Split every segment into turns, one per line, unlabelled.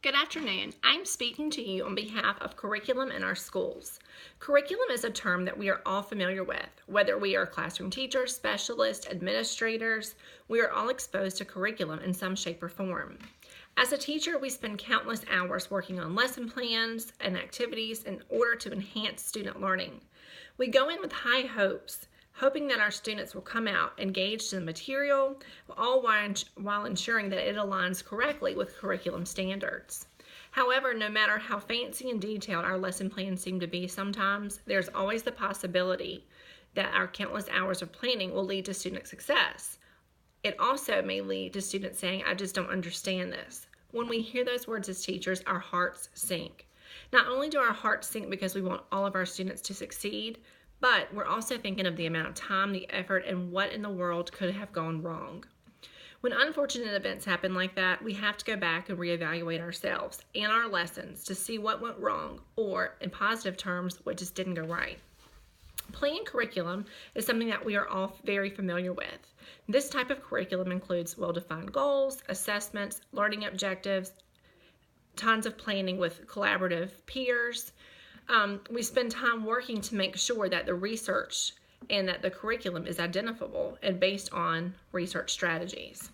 Good afternoon. I'm speaking to you on behalf of curriculum in our schools. Curriculum is a term that we are all familiar with. Whether we are classroom teachers, specialists, administrators, we are all exposed to curriculum in some shape or form. As a teacher, we spend countless hours working on lesson plans and activities in order to enhance student learning. We go in with high hopes, hoping that our students will come out engaged in the material, all while ensuring that it aligns correctly with curriculum standards. However, no matter how fancy and detailed our lesson plans seem to be sometimes, there's always the possibility that our countless hours of planning will lead to student success. It also may lead to students saying, I just don't understand this. When we hear those words as teachers, our hearts sink. Not only do our hearts sink because we want all of our students to succeed, but we're also thinking of the amount of time, the effort, and what in the world could have gone wrong. When unfortunate events happen like that, we have to go back and reevaluate ourselves and our lessons to see what went wrong, or in positive terms, what just didn't go right. Planned curriculum is something that we are all very familiar with. This type of curriculum includes well-defined goals, assessments, learning objectives, tons of planning with collaborative peers. We spend time working to make sure that the research and that the curriculum is identifiable and based on research strategies.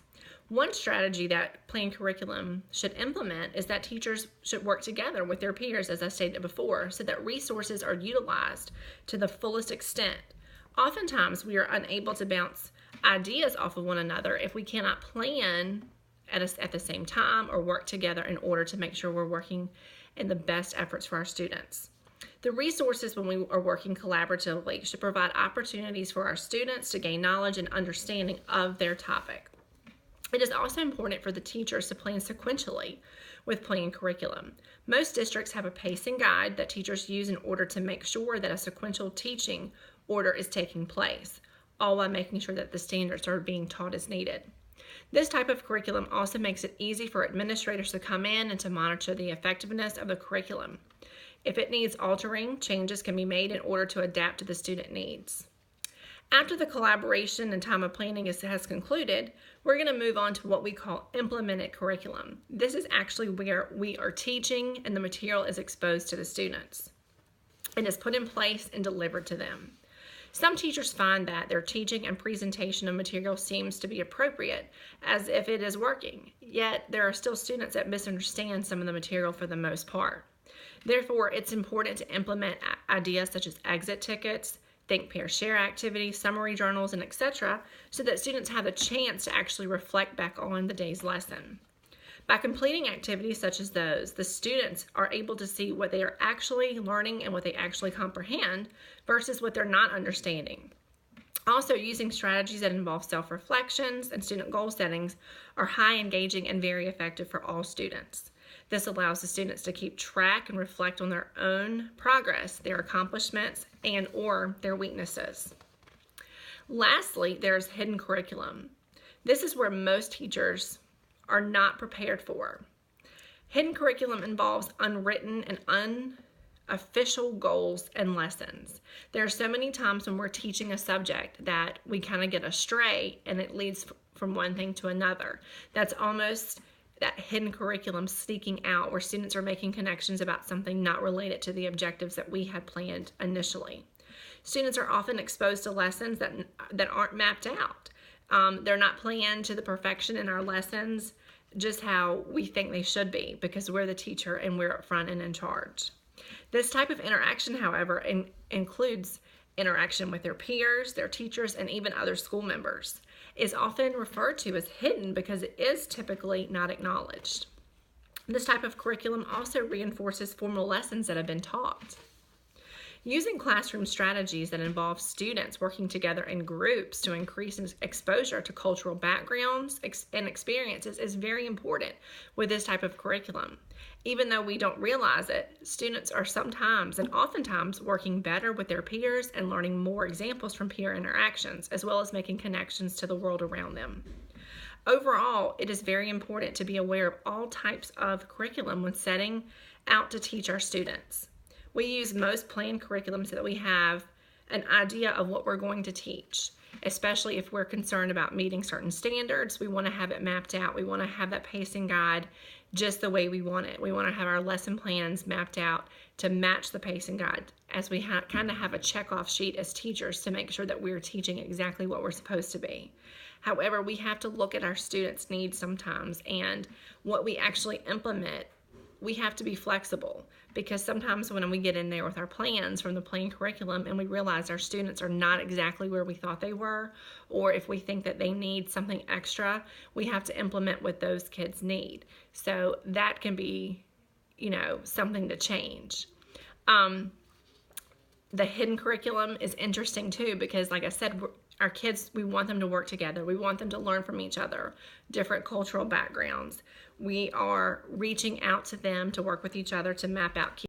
One strategy that planned curriculum should implement is that teachers should work together with their peers, as I stated before, so that resources are utilized to the fullest extent. Oftentimes, we are unable to bounce ideas off of one another if we cannot plan at the same time or work together in order to make sure we're working in the best efforts for our students. The resources when we are working collaboratively should provide opportunities for our students to gain knowledge and understanding of their topic. It is also important for the teachers to plan sequentially with planned curriculum. Most districts have a pacing guide that teachers use in order to make sure that a sequential teaching order is taking place, all while making sure that the standards are being taught as needed. This type of curriculum also makes it easy for administrators to come in and to monitor the effectiveness of the curriculum. If it needs altering, changes can be made in order to adapt to the student needs. After the collaboration and time of planning has concluded, we're going to move on to what we call implemented curriculum. This is actually where we are teaching and the material is exposed to the students. It is put in place and delivered to them. Some teachers find that their teaching and presentation of material seems to be appropriate, as if it is working, yet there are still students that misunderstand some of the material for the most part. Therefore, it's important to implement ideas such as exit tickets, think, pair, share activities, summary journals, and etc., so that students have a chance to actually reflect back on the day's lesson. By completing activities such as those, the students are able to see what they are actually learning and what they actually comprehend versus what they're not understanding. Also, using strategies that involve self-reflections and student goal settings are high engaging and very effective for all students. This allows the students to keep track and reflect on their own progress, their accomplishments, and or their weaknesses. Lastly, there's hidden curriculum. This is where most teachers are not prepared for. Hidden curriculum involves unwritten and unofficial goals and lessons. There are so many times when we're teaching a subject that we kind of get astray and it leads from one thing to another. That's almost that hidden curriculum sneaking out where students are making connections about something not related to the objectives that we had planned initially. Students are often exposed to lessons that aren't mapped out. They're not planned to the perfection in our lessons, just how we think they should be because we're the teacher and we're up front and in charge. This type of interaction, however, includes interaction with their peers, their teachers, and even other school members. Is often referred to as hidden because it is typically not acknowledged. This type of curriculum also reinforces formal lessons that have been taught. Using classroom strategies that involve students working together in groups to increase exposure to cultural backgrounds and experiences is very important with this type of curriculum. Even though we don't realize it, students are sometimes and oftentimes working better with their peers and learning more examples from peer interactions, as well as making connections to the world around them. Overall, it is very important to be aware of all types of curriculum when setting out to teach our students. We use most planned curriculum so that we have an idea of what we're going to teach, especially if we're concerned about meeting certain standards. We want to have it mapped out. We want to have that pacing guide just the way we want it. We want to have our lesson plans mapped out to match the pacing guide, as we kind of have a check-off sheet as teachers to make sure that we're teaching exactly what we're supposed to be. However, we have to look at our students' needs sometimes, and what we actually implement, we have to be flexible, because sometimes when we get in there with our plans from the plain curriculum and we realize our students are not exactly where we thought they were, or if we think that they need something extra, we have to implement what those kids need. So that can be, something to change. The hidden curriculum is interesting too, because like I said, our kids, we want them to work together. We want them to learn from each other, different cultural backgrounds. We are reaching out to them to work with each other to map out key